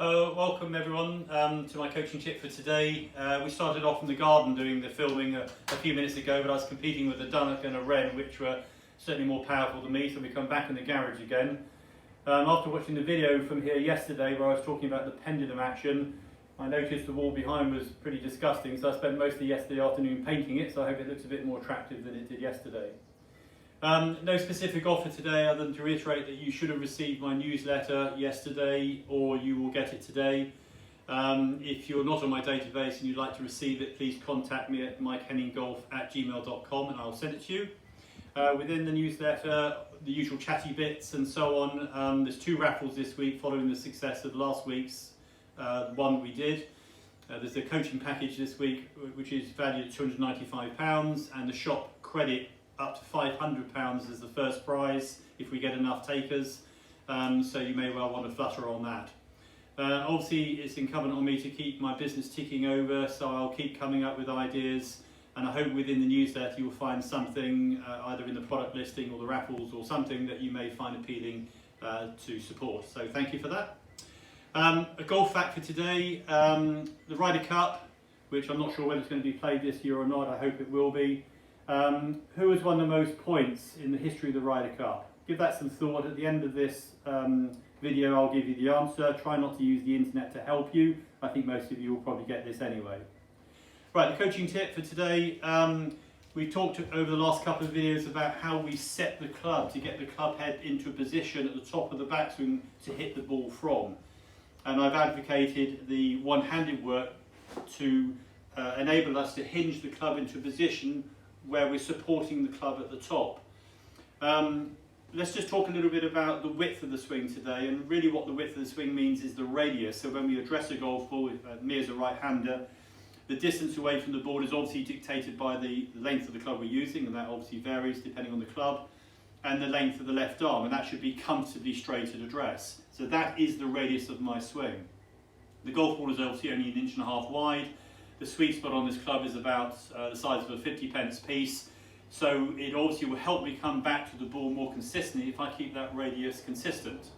Welcome everyone to my coaching tip for today. We started off in the garden doing the filming a few minutes ago, but I was competing with a Dunnock and a Wren, which were certainly more powerful than me, so we come back in the garage again. After watching the video from here yesterday where I was talking about the pendulum action, I noticed the wall behind was pretty disgusting, so I spent most of yesterday afternoon painting it, so I hope it looks a bit more attractive than it did yesterday. No specific offer today other than to reiterate that you should have received my newsletter yesterday or you will get it today. If you're not on my database and you'd like to receive it, please contact me at mikehenninggolf@gmail.com and I'll send it to you. Within the newsletter, the usual chatty bits and so on. There's 2 raffles this week following the success of last week's one we did. There's a coaching package this week which is valued at £295 and the shop credit up to £500 as the first prize if we get enough takers, so you may well want to flutter on that. Obviously it's incumbent on me to keep my business ticking over, so I'll keep coming up with ideas, and I hope within the newsletter you'll find something either in the product listing or the raffles or something that you may find appealing to support. So thank you for that. A golf fact for today, the Ryder Cup, which I'm not sure whether it's going to be played this year or not, I hope it will be. Who has won the most points in the history of the Ryder Cup? Give that some thought. At the end of this video I'll give you the answer. Try not to use the internet to help you. I think most of you will probably get this anyway. Right, the coaching tip for today. We've talked over the last couple of videos about how we set the club to get the club head into a position at the top of the backswing to hit the ball from. And I've advocated the one-handed work to enable us to hinge the club into a position where we're supporting the club at the top. Let's just talk a little bit about the width of the swing today, and really what the width of the swing means is the radius. So when we address a golf ball, me as a right-hander, the distance away from the ball is obviously dictated by the length of the club we're using, and that obviously varies depending on the club, and the length of the left arm, and that should be comfortably straight at address. So that is the radius of my swing. The golf ball is obviously only 1.5 inches wide. The sweet spot on this club is about the size of a 50p piece, so it obviously will help me come back to the ball more consistently if I keep that radius consistent.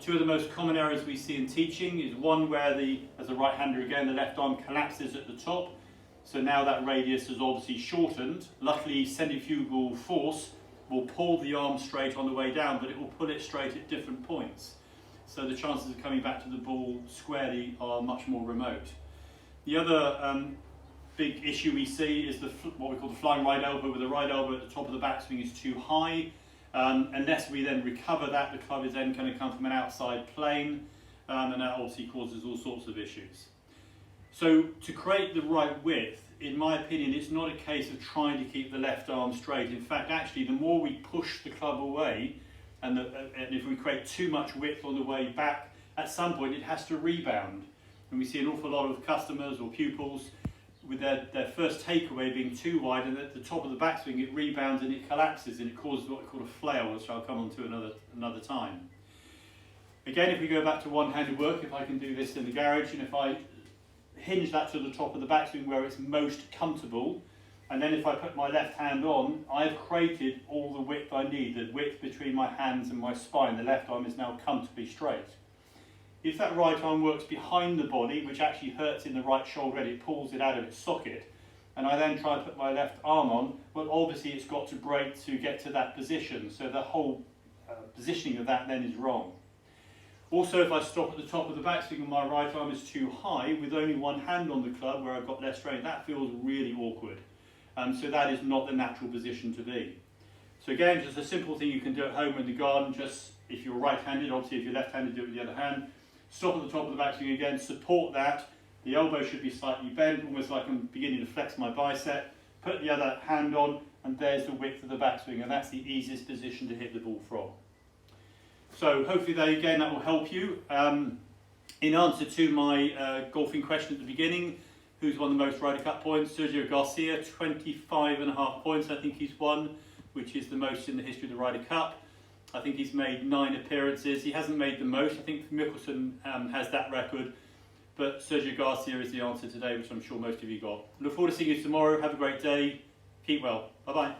2 of the most common errors we see in teaching is one where, as a right-hander again, the left arm collapses at the top, so now that radius is obviously shortened. Luckily, centrifugal force will pull the arm straight on the way down, but it will pull it straight at different points. So the chances of coming back to the ball squarely are much more remote. The other big issue we see is what we call the flying right elbow, where the right elbow at the top of the backswing is too high. Unless we then recover that, the club is then going to come from an outside plane, and that obviously causes all sorts of issues. So to create the right width, in my opinion, it's not a case of trying to keep the left arm straight. In fact, actually, the more we push the club away, and if we create too much width on the way back, at some point it has to rebound. And we see an awful lot of customers or pupils with their first takeaway being too wide, and at the top of the backswing it rebounds and it collapses and it causes what we call a flail, which I'll come on to another time. Again, if we go back to one-handed work, if I can do this in the garage, and if I hinge that to the top of the backswing where it's most comfortable, and then if I put my left hand on, I've created all the width I need, the width between my hands and my spine. The left arm is now comfortably straight. If that right arm works behind the body, which actually hurts in the right shoulder, and it pulls it out of its socket, and I then try to put my left arm on, well, obviously it's got to break to get to that position, so the whole positioning of that then is wrong. Also, if I stop at the top of the backswing and my right arm is too high, with only one hand on the club where I've got less strength, that feels really awkward. So that is not the natural position to be. So again, just a simple thing you can do at home in the garden, just if you're right-handed, obviously if you're left-handed, do it with the other hand. Stop at the top of the backswing again, support that. The elbow should be slightly bent, almost like I'm beginning to flex my bicep. Put the other hand on, and there's the width of the backswing, and that's the easiest position to hit the ball from. So hopefully that will help you. In answer to my golfing question at the beginning, who's won the most Ryder Cup points? Sergio Garcia, 25.5 points I think he's won, which is the most in the history of the Ryder Cup. I think he's made 9 appearances. He hasn't made the most. I think Mickelson has that record, but Sergio Garcia is the answer today, which I'm sure most of you got. Look forward to seeing you tomorrow. Have a great day. Keep well. Bye-bye.